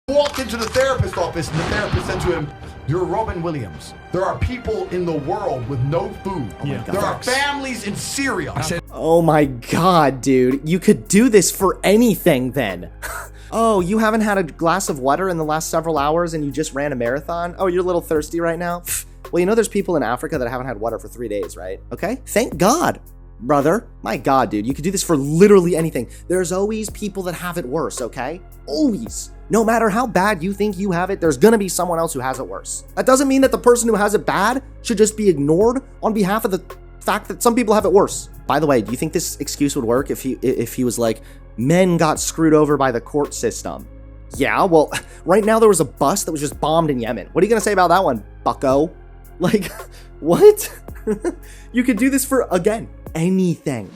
Walked into the therapist's office and the therapist said to him, "You're Robin Williams. There are people in the world with no food. There are families in Syria." I said, oh my God, dude. You could do this for anything then. Oh, you haven't had a glass of water in the last several hours and you just ran a marathon? Oh, you're a little thirsty right now? Well, you know there's people in Africa that haven't had water for 3 days, right? Okay? Thank God, brother. My God, dude. You could do this for literally anything. There's always people that have it worse, okay? Always. No matter how bad you think you have it, there's gonna be someone else who has it worse. That doesn't mean that the person who has it bad should just be ignored on behalf of the fact that some people have it worse. By the way, do you think this excuse would work if he was like, men got screwed over by the court system? Yeah, well, right now there was a bus that was just bombed in Yemen. What are you gonna say about that one, bucko? Like, what? You could do this for, again, anything.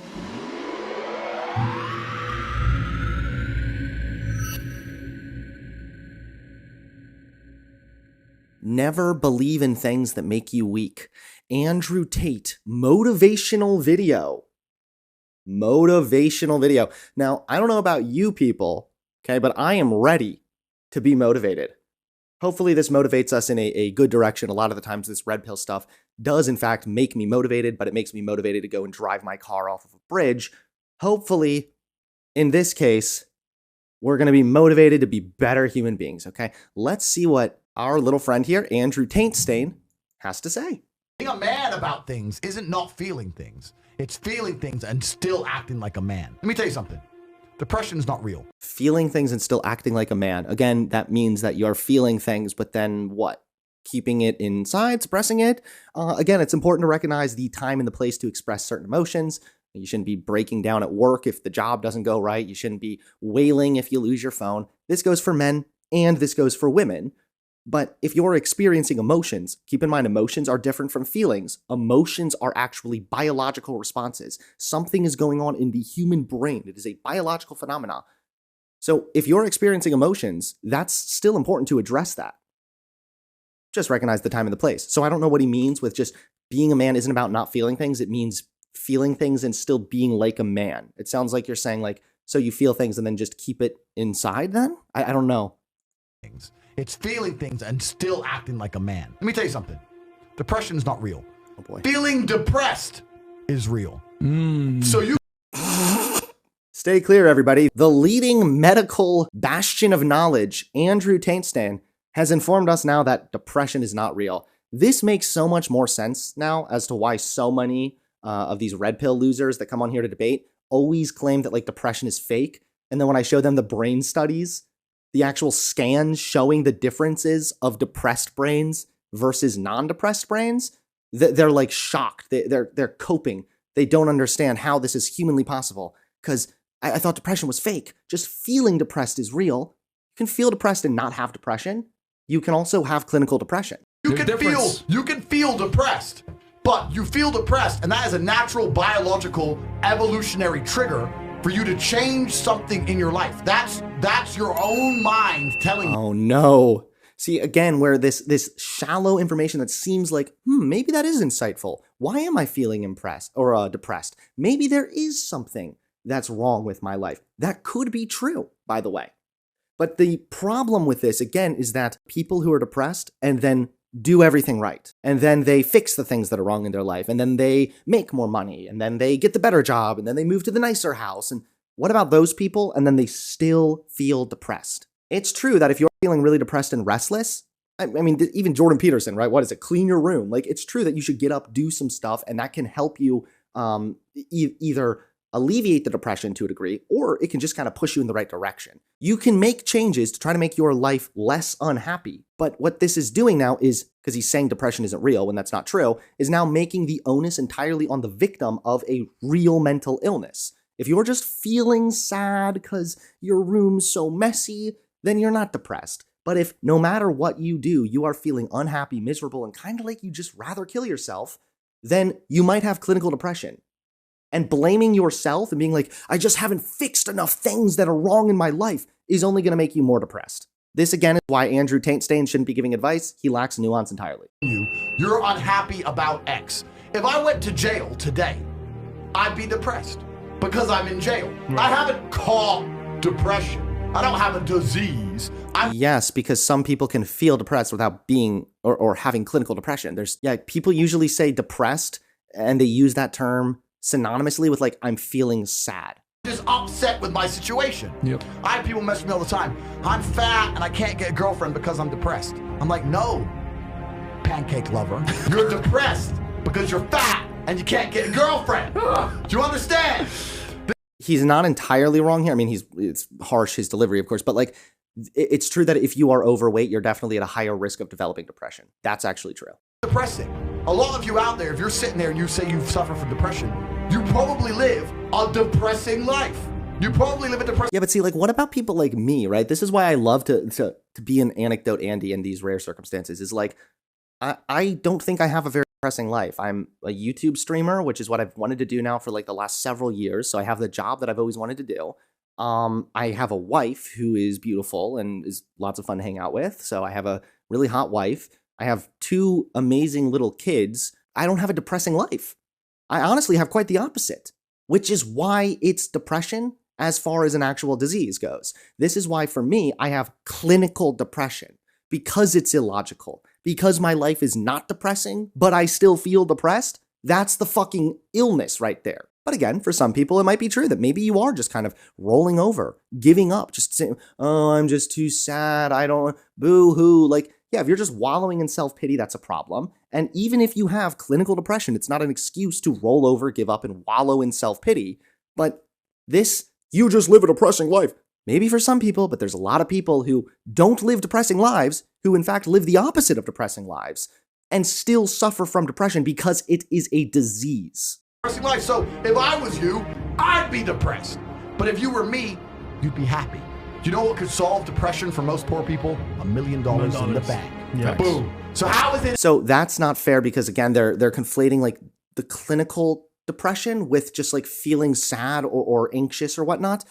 Never believe in things that make you weak. Andrew Tate, motivational video. Motivational video. Now, I don't know about you people, okay, but I am ready to be motivated. Hopefully this motivates us in a good direction. A lot of the times this red pill stuff does in fact make me motivated, but it makes me motivated to go and drive my car off of a bridge. Hopefully, in this case, we're going to be motivated to be better human beings, okay? Let's see what our little friend here, Andrew Tate, has to say. Being a man about things isn't not feeling things. It's feeling things and still acting like a man. Let me tell you something. Depression is not real. Feeling things and still acting like a man. Again, that means that you're feeling things, but then what? Keeping it inside, suppressing it? Again, it's important to recognize the time and the place to express certain emotions. You shouldn't be breaking down at work if the job doesn't go right. You shouldn't be wailing if you lose your phone. This goes for men and this goes for women. But if you're experiencing emotions, keep in mind emotions are different from feelings. Emotions are actually biological responses. Something is going on in the human brain. It is a biological phenomenon. So if you're experiencing emotions, that's still important to address that. Just recognize the time and the place. So I don't know what he means with just being a man isn't about not feeling things. It means feeling things and still being like a man. It sounds like you're saying like, so you feel things and then just keep it inside then? I don't know. It's feeling things and still acting like a man. Let me tell you something. Depression is not real. Oh boy. Feeling depressed is real. So you Stay clear, everybody. The leading medical bastion of knowledge, Andrew Tate, has informed us now that depression is not real. This makes so much more sense now as to why so many of these red pill losers that come on here to debate always claim that like depression is fake. And then when I show them the brain studies, the actual scans showing the differences of depressed brains versus non-depressed brains, they're like shocked. They're coping. They don't understand how this is humanly possible because I thought depression was fake. Just feeling depressed is real. You can feel depressed and not have depression. You can also have clinical depression. You can feel depressed, but you feel depressed, and that is a natural biological evolutionary trigger for you to change something in your life. That's your own mind telling you. Oh no. See, again, where this shallow information that seems like, maybe that is insightful. Why am I feeling impressed or depressed? Maybe there is something that's wrong with my life. That could be true, by the way. But the problem with this, again, is that people who are depressed and then do everything right, and then they fix the things that are wrong in their life, and then they make more money, and then they get the better job, and then they move to the nicer house. And what about those people? And then they still feel depressed. It's true that if you're feeling really depressed and restless, I mean, even Jordan Peterson, right? What is it? Clean your room. Like, it's true that you should get up, do some stuff, and that can help you either alleviate the depression to a degree, or it can just kind of push you in the right direction. You can make changes to try to make your life less unhappy. But what this is doing now is, because he's saying depression isn't real when that's not true, is now making the onus entirely on the victim of a real mental illness. If you're just feeling sad because your room's so messy, then you're not depressed. But if no matter what you do, you are feeling unhappy, miserable, and kind of like you just rather kill yourself, then you might have clinical depression. And blaming yourself and being like, I just haven't fixed enough things that are wrong in my life is only going to make you more depressed. This, again, is why Andrew Tate shouldn't be giving advice. He lacks nuance entirely. You're unhappy about X. If I went to jail today, I'd be depressed because I'm in jail. Right. I haven't caught depression. I don't have a disease. Yes, because some people can feel depressed without being or having clinical depression. People usually say depressed and they use that term synonymously with like, I'm feeling sad. Just upset with my situation. Yep. I have people message me all the time. I'm fat and I can't get a girlfriend because I'm depressed. I'm like, no, pancake lover. You're depressed because you're fat and you can't get a girlfriend. Do you understand? He's not entirely wrong here. I mean, it's harsh, his delivery, of course, but like, it's true that if you are overweight, you're definitely at a higher risk of developing depression. That's actually true. Depressing. A lot of you out there, if you're sitting there and you say you suffer from depression, you probably live a depressing life. You probably live a depressing. Yeah, but see, like, what about people like me, right? This is why I love to be an anecdote Andy in these rare circumstances. Is like, I don't think I have a very depressing life. I'm a YouTube streamer, which is what I've wanted to do now for like the last several years. So I have the job that I've always wanted to do. I have a wife who is beautiful and is lots of fun to hang out with. So I have a really hot wife. I have 2 amazing little kids. I don't have a depressing life. I honestly have quite the opposite, which is why it's depression as far as an actual disease goes. This is why, for me, I have clinical depression because it's illogical, because my life is not depressing, but I still feel depressed. That's the fucking illness right there. But again, for some people, it might be true that maybe you are just kind of rolling over, giving up, just saying, oh, I'm just too sad. I don't, boo-hoo. Like, yeah, if you're just wallowing in self-pity, that's a problem. And even if you have clinical depression, it's not an excuse to roll over, give up, and wallow in self-pity. But this, you just live a depressing life. Maybe for some people, but there's a lot of people who don't live depressing lives, who in fact live the opposite of depressing lives, and still suffer from depression because it is a disease. Depressing life. So if I was you, I'd be depressed. But if you were me, you'd be happy. Do you know what could solve depression for most poor people? $1 million in the bank. Yes. Boom. So how is it? So that's not fair because again, they're conflating like the clinical depression with just like feeling sad or anxious or whatnot.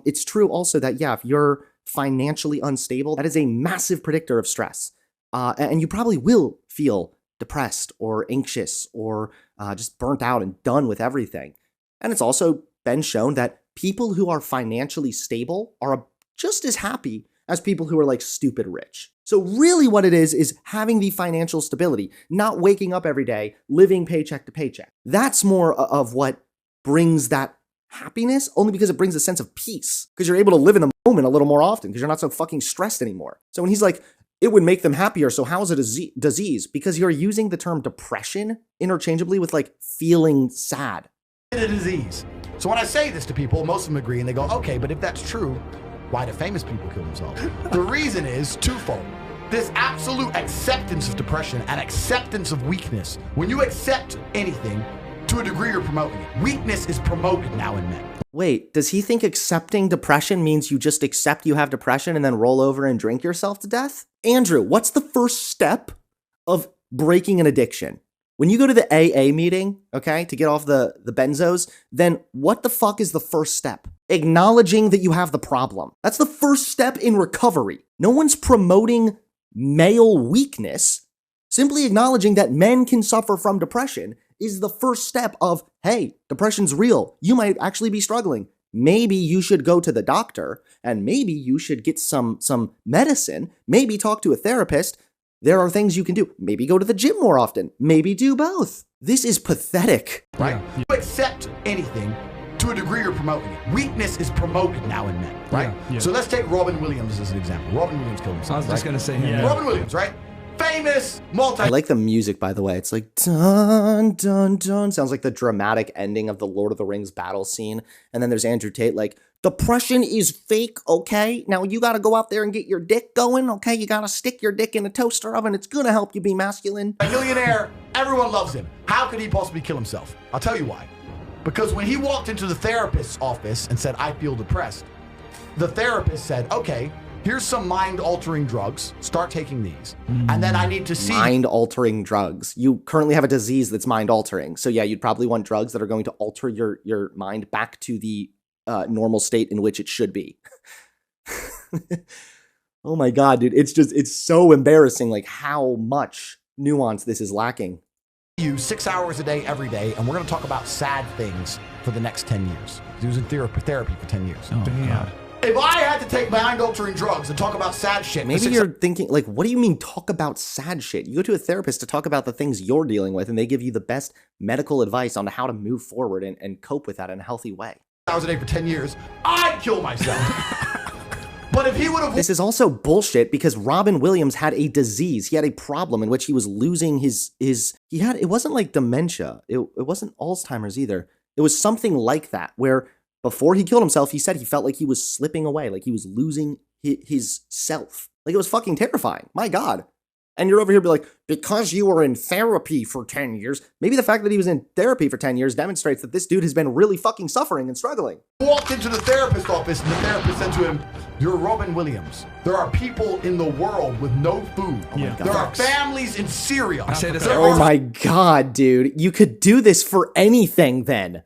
It's true also that, yeah, if you're financially unstable, that is a massive predictor of stress. And you probably will feel depressed or anxious or just burnt out and done with everything. And it's also been shown that people who are financially stable are just as happy as people who are like stupid rich. So really what it is having the financial stability, not waking up every day, living paycheck to paycheck. That's more of what brings that happiness, only because it brings a sense of peace, because you're able to live in the moment a little more often, because you're not so fucking stressed anymore. So when he's like, it would make them happier, so how is it a disease? Because you're using the term depression interchangeably with like feeling sad. A disease. So when I say this to people, most of them agree and they go, okay, but if that's true, why do famous people kill themselves? The reason is twofold. This absolute acceptance of depression and acceptance of weakness. When you accept anything, to a degree you're promoting it. Weakness is promoted now in men. Wait, does he think accepting depression means you just accept you have depression and then roll over and drink yourself to death? Andrew, what's the first step of breaking an addiction? When you go to the AA meeting, okay, to get off the benzos, then what the fuck is the first step? Acknowledging that you have the problem. That's the first step in recovery. No one's promoting male weakness. Simply acknowledging that men can suffer from depression is the first step of, hey, depression's real. You might actually be struggling. Maybe you should go to the doctor, and maybe you should get some medicine, maybe talk to a therapist. There are things you can do. Maybe go to the gym more often. Maybe do both. This is pathetic. Right? Yeah. You accept anything, to a degree you're promoting it. Weakness is promoted now in men, right? Yeah. So let's take Robin Williams as an example. Robin Williams killed himself. I was just going to say him. Yeah. Robin Williams, right? Famous, I like the music, by the way. It's like dun dun dun. Sounds like the dramatic ending of the Lord of the Rings battle scene. And then there's Andrew Tate like, depression is fake, okay? Now you gotta go out there and get your dick going, okay? You gotta stick your dick in a toaster oven. It's gonna help you be masculine. A millionaire, everyone loves him. How could he possibly kill himself? I'll tell you why. Because when he walked into the therapist's office and said, I feel depressed, the therapist said, okay, here's some mind-altering drugs. Start taking these. And then I need to see... Mind-altering drugs. You currently have a disease that's mind-altering. So yeah, you'd probably want drugs that are going to alter your mind back to the normal state in which it should be. Oh my God, dude. It's so embarrassing, like how much nuance this is lacking. You 6 hours a day, every day, and we're going to talk about sad things for the next 10 years. He was in therapy for 10 years. Oh, damn. If I had to take mind-altering drugs and talk about sad shit, Maybe you're thinking, like, what do you mean talk about sad shit? You go to a therapist to talk about the things you're dealing with, and they give you the best medical advice on how to move forward and cope with that in a healthy way. I was an A for 10 years, I'd kill myself. But if he would have... This is also bullshit because Robin Williams had a disease. He had a problem in which he was losing it wasn't like dementia. It wasn't Alzheimer's either. It was something like that where before he killed himself, he said he felt like he was slipping away, like he was losing his self. Like it was fucking terrifying. My God. And you're over here be like, because you were in therapy for 10 years. Maybe the fact that he was in therapy for 10 years demonstrates that this dude has been really fucking suffering and struggling. Walked into the therapist office and the therapist said to him, "You're Robin Williams. There are people in the world with no food. Oh my God. There are families in Syria." I say this. Oh my God, dude. You could do this for anything then.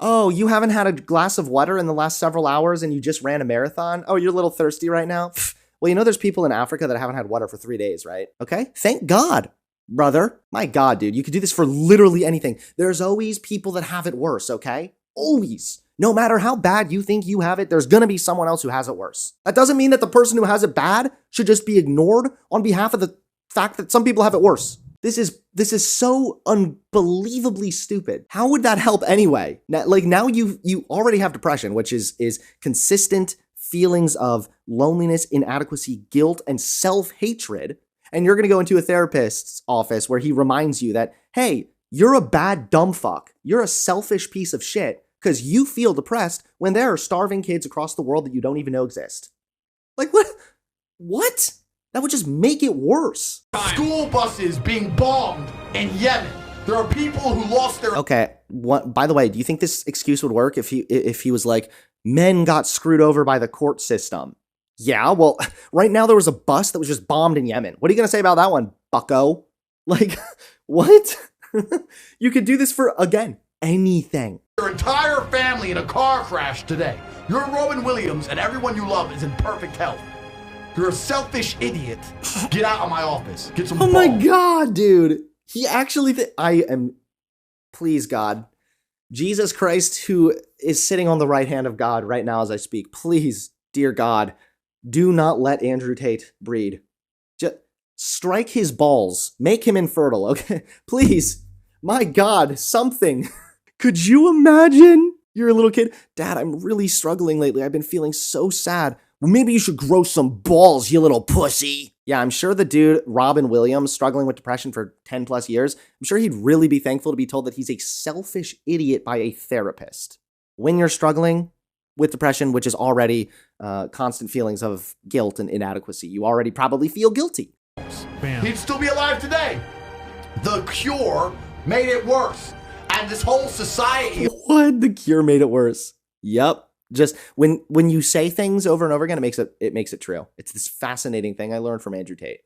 Oh, you haven't had a glass of water in the last several hours and you just ran a marathon? Oh, you're a little thirsty right now? Well, you know there's people in Africa that haven't had water for 3 days, right? Okay? Thank God, brother. My God, dude. You could do this for literally anything. There's always people that have it worse, okay? Always. No matter how bad you think you have it, there's gonna be someone else who has it worse. That doesn't mean that the person who has it bad should just be ignored on behalf of the fact that some people have it worse. This is so unbelievably stupid. How would that help anyway? Now you already have depression, which is consistent feelings of loneliness, inadequacy, guilt, and self-hatred. And you're going to go into a therapist's office where he reminds you that, hey, you're a bad dumb fuck. You're a selfish piece of shit because you feel depressed when there are starving kids across the world that you don't even know exist. Like, what? What? That would just make it worse. School buses being bombed in Yemen. There are people who lost their... Okay, by the way, do you think this excuse would work if he was like, men got screwed over by the court system? Yeah, well, right now there was a bus that was just bombed in Yemen. What are you going to say about that one, bucko? Like, what? You could do this for, again, anything. Your entire family in a car crash today. You're Robin Williams and everyone you love is in perfect health. You're a selfish idiot. Get out of my office. Get some Oh my balls. God, dude. He actually, please God, Jesus Christ, who is sitting on the right hand of God right now as I speak, please, dear God, do not let Andrew Tate breed. Just strike his balls. Make him infertile, okay? Please, my God, something. Could you imagine? You're a little kid. Dad, I'm really struggling lately. I've been feeling so sad. Well, maybe you should grow some balls, you little pussy. Yeah, I'm sure the dude, Robin Williams, struggling with depression for 10 plus years, I'm sure he'd really be thankful to be told that he's a selfish idiot by a therapist. When you're struggling with depression, which is already constant feelings of guilt and inadequacy, you already probably feel guilty. Bam. He'd still be alive today. The cure made it worse. And this whole society... What? The cure made it worse. Yep. Just when you say things over and over again, it makes it true. It's this fascinating thing I learned from Andrew Tate.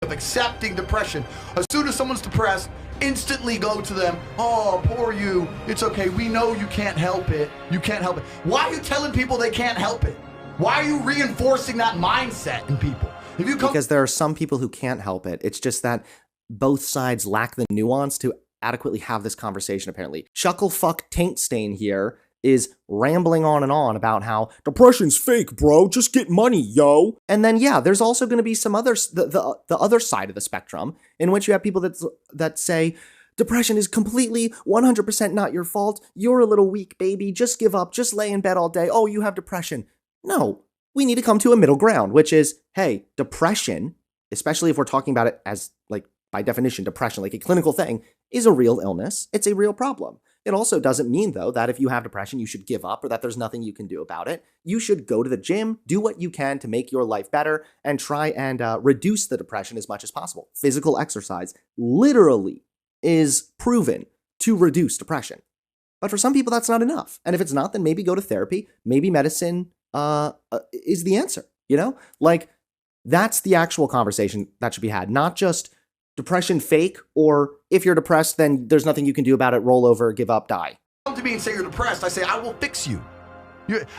Of accepting depression. As soon as someone's depressed, instantly go to them. Oh, poor you. It's okay. We know you can't help it. You can't help it. Why are you telling people they can't help it? Why are you reinforcing that mindset in people? Because there are some people who can't help it. It's just that both sides lack the nuance to adequately have this conversation, apparently. Chucklefuck Taint Stain here is rambling on and on about how depression's fake, bro. Just get money, yo. And then, yeah, there's also going to be some others, the other side of the spectrum, in which you have people that say depression is completely 100% not your fault. You're a little weak, baby. Just give up. Just lay in bed all day. Oh, you have depression. No, we need to come to a middle ground, which is, hey, depression, especially if we're talking about it as, like, by definition, depression, like a clinical thing, is a real illness. It's a real problem. It also doesn't mean, though, that if you have depression, you should give up or that there's nothing you can do about it. You should go to the gym, do what you can to make your life better, and try and reduce the depression as much as possible. Physical exercise literally is proven to reduce depression. But for some people, that's not enough. And if it's not, then maybe go to therapy. Maybe medicine is the answer, you know? Like, that's the actual conversation that should be had, not just depression fake, or if you're depressed, then there's nothing you can do about it, roll over, give up, die. Come to me and say you're depressed, I say, I will fix you.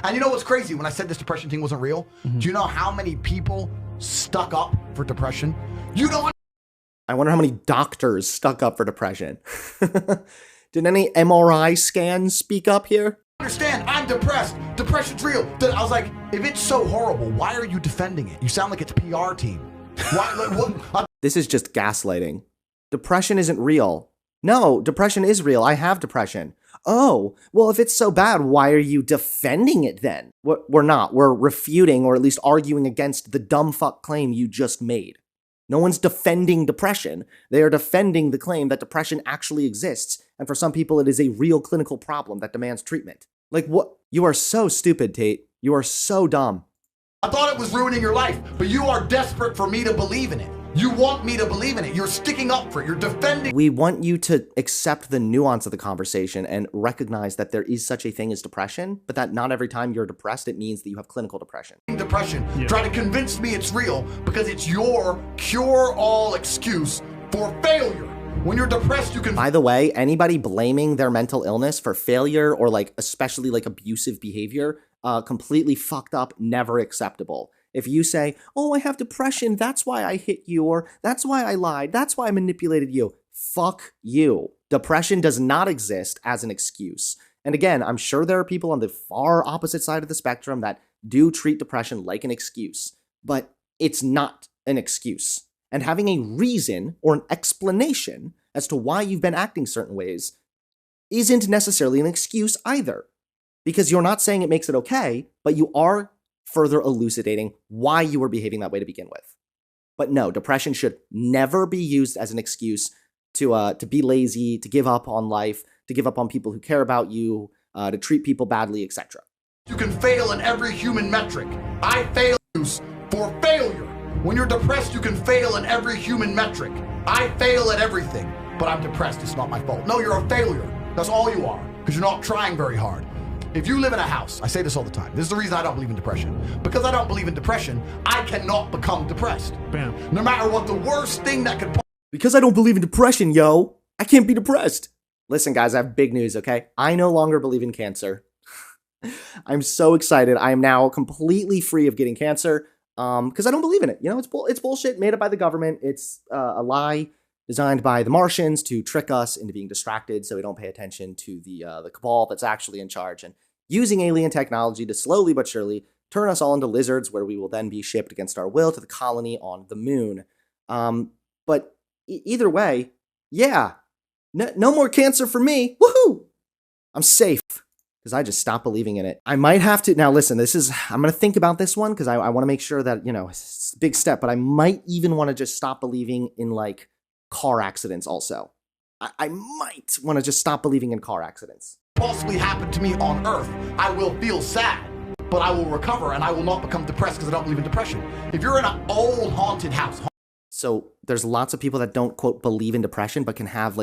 And you know what's crazy? When I said this depression thing wasn't real, do you know how many people stuck up for depression? You don't. I wonder how many doctors stuck up for depression. Did any MRI scans speak up here? Understand, I'm depressed. Depression's real. Then I was like, if it's so horrible, why are you defending it? You sound like it's PR team. Why? Like, what? This is just gaslighting. Depression isn't real. No, depression is real. I have depression. Oh, well, if it's so bad, why are you defending it then? We're not. We're refuting or at least arguing against the dumb fuck claim you just made. No one's defending depression. They are defending the claim that depression actually exists, and for some people it is a real clinical problem that demands treatment. Like, what? You are so stupid, Tate. You are so dumb. I thought it was ruining your life, but you are desperate for me to believe in it. You want me to believe in it. You're sticking up for it. You're defending. We want you to accept the nuance of the conversation and recognize that there is such a thing as depression, but that not every time you're depressed, it means that you have clinical depression. Depression. Yeah. Try to convince me it's real because it's your cure-all excuse for failure. When you're depressed, you can... By the way, anybody blaming their mental illness for failure or especially abusive behavior, completely fucked up, never acceptable. If you say, oh, I have depression, that's why I hit you, or that's why I lied, that's why I manipulated you, fuck you. Depression does not exist as an excuse. And again, I'm sure there are people on the far opposite side of the spectrum that do treat depression like an excuse, but it's not an excuse. And having a reason or an explanation as to why you've been acting certain ways isn't necessarily an excuse either. Because you're not saying it makes it okay, but you are further elucidating why you were behaving that way to begin with. But no, depression should never be used as an excuse to be lazy, to give up on life, to give up on people who care about you, to treat people badly, etc. You can fail in every human metric. I fail for failure. When you're depressed, you can fail in every human metric. I fail at everything, but I'm depressed. It's not my fault. No, you're a failure. That's all you are, because you're not trying very hard. If you live in a house, I say this all the time. This is the reason I don't believe in depression. Because I don't believe in depression, I cannot become depressed. Bam. No matter what the worst thing that could... Because I don't believe in depression, yo. I can't be depressed. Listen, guys, I have big news, okay? I no longer believe in cancer. I'm so excited. I am now completely free of getting cancer because I don't believe in it. You know, it's bullshit made up by the government. It's a lie designed by the Martians to trick us into being distracted so we don't pay attention to the cabal that's actually in charge and using alien technology to slowly but surely turn us all into lizards where we will then be shipped against our will to the colony on the moon. But either way, yeah, no more cancer for me. Woohoo! I'm safe because I just stopped believing in it. I might have to, now listen, I'm going to think about this one because I want to make sure that, you know, it's a big step, but I might even want to just stop believing in car accidents also. I might want to just stop believing in car accidents. Possibly happen to me on Earth, I will feel sad, but I will recover and I will not become depressed because I don't believe in depression. If you're in an old haunted house. So there's lots of people that don't, quote, believe in depression, but can have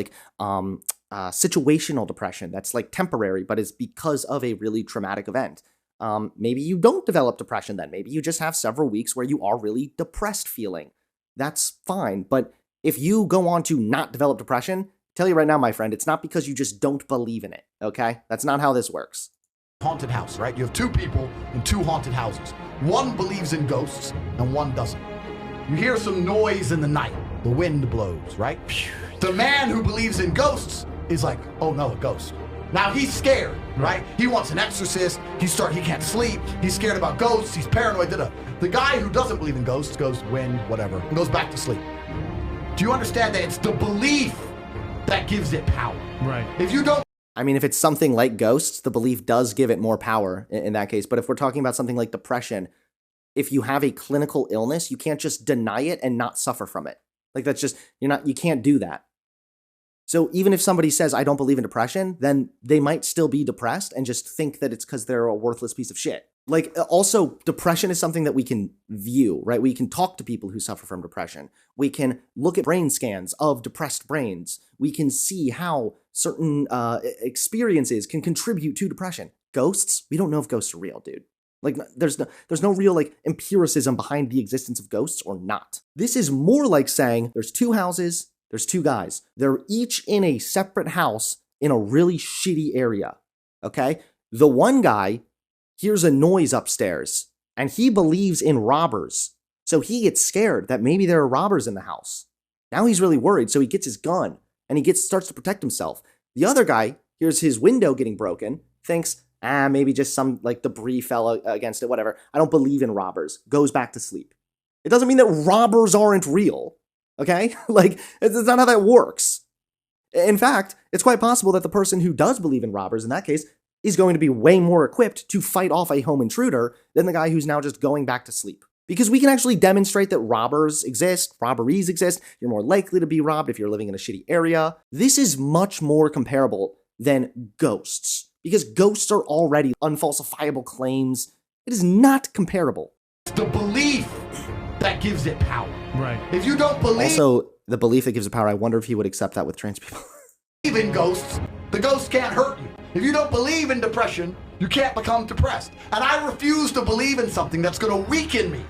situational depression that's temporary, but is because of a really traumatic event. Maybe you don't develop depression then. Maybe you just have several weeks where you are really depressed feeling. That's fine. But if you go on to not develop depression, tell you right now, my friend, it's not because you just don't believe in it, okay? That's not how this works. Haunted house, right? You have two people in two haunted houses. One believes in ghosts and one doesn't. You hear some noise in the night. The wind blows, right? The man who believes in ghosts is like, oh no, a ghost. Now he's scared, right? He wants an exorcist. He can't sleep. He's scared about ghosts. He's paranoid. The guy who doesn't believe in ghosts goes, wind, whatever, and goes back to sleep. Do you understand that it's the belief that gives it power? Right. If you don't... I mean, if it's something like ghosts, the belief does give it more power in that case. But if we're talking about something like depression, if you have a clinical illness, you can't just deny it and not suffer from it. That's just, you can't do that. So even if somebody says, I don't believe in depression, then they might still be depressed and just think that it's because they're a worthless piece of shit. Also, depression is something that we can view, right? We can talk to people who suffer from depression. We can look at brain scans of depressed brains. We can see how certain experiences can contribute to depression. Ghosts, we don't know if ghosts are real, dude. There's no real empiricism behind the existence of ghosts or not. This is more like saying there's two houses, there's two guys. They're each in a separate house in a really shitty area, okay? The one guy hears a noise upstairs, and he believes in robbers. So he gets scared that maybe there are robbers in the house. Now he's really worried, so he gets his gun, and he starts to protect himself. The other guy hears his window getting broken, thinks, Maybe just some like debris fell against it, whatever. I don't believe in robbers. Goes back to sleep. It doesn't mean that robbers aren't real, okay? Like, it's not how that works. In fact, it's quite possible that the person who does believe in robbers in that case is going to be way more equipped to fight off a home intruder than the guy who's now just going back to sleep. Because we can actually demonstrate that robbers exist, robberies exist, you're more likely to be robbed if you're living in a shitty area. This is much more comparable than ghosts, because ghosts are already unfalsifiable claims. It is not comparable. The belief that gives it power. Right. If you don't believe Also, the belief that gives it power, I wonder if he would accept that with trans people. in ghosts, the ghosts can't hurt you. If you don't believe in depression, you can't become depressed. And I refuse to believe in something that's going to weaken me.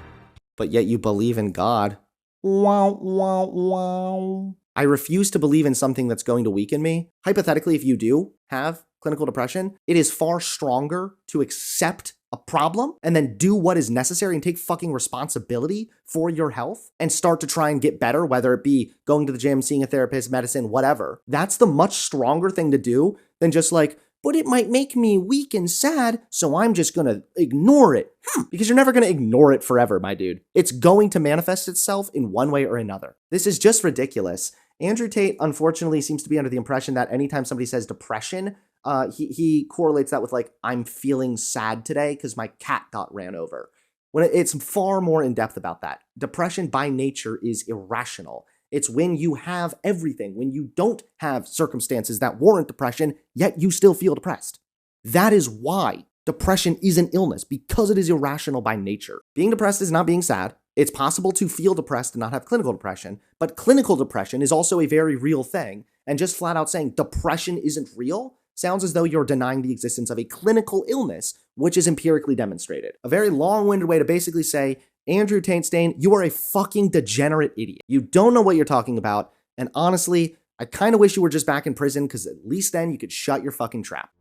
But yet you believe in God. Wow, wow, wow. I refuse to believe in something that's going to weaken me. Hypothetically, if you do have clinical depression, it is far stronger to accept a problem and then do what is necessary and take fucking responsibility for your health and start to try and get better, whether it be going to the gym, seeing a therapist, medicine, whatever. That's the much stronger thing to do than just like, but it might make me weak and sad, so I'm just gonna ignore it. Because you're never gonna ignore it forever, my dude. It's going to manifest itself in one way or another. This is just ridiculous. Andrew Tate, unfortunately, seems to be under the impression that anytime somebody says depression, he correlates that with like, I'm feeling sad today because my cat got ran over. When it's far more in depth about that. Depression by nature is irrational. It's when you have everything, when you don't have circumstances that warrant depression, yet you still feel depressed. That is why depression is an illness, because it is irrational by nature. Being depressed is not being sad. It's possible to feel depressed and not have clinical depression, but clinical depression is also a very real thing. And just flat out saying depression isn't real sounds as though you're denying the existence of a clinical illness, which is empirically demonstrated. A very long-winded way to basically say, Andrew Tate Stain, you are a fucking degenerate idiot. You don't know what you're talking about, and honestly, I kind of wish you were just back in prison, because at least then you could shut your fucking trap.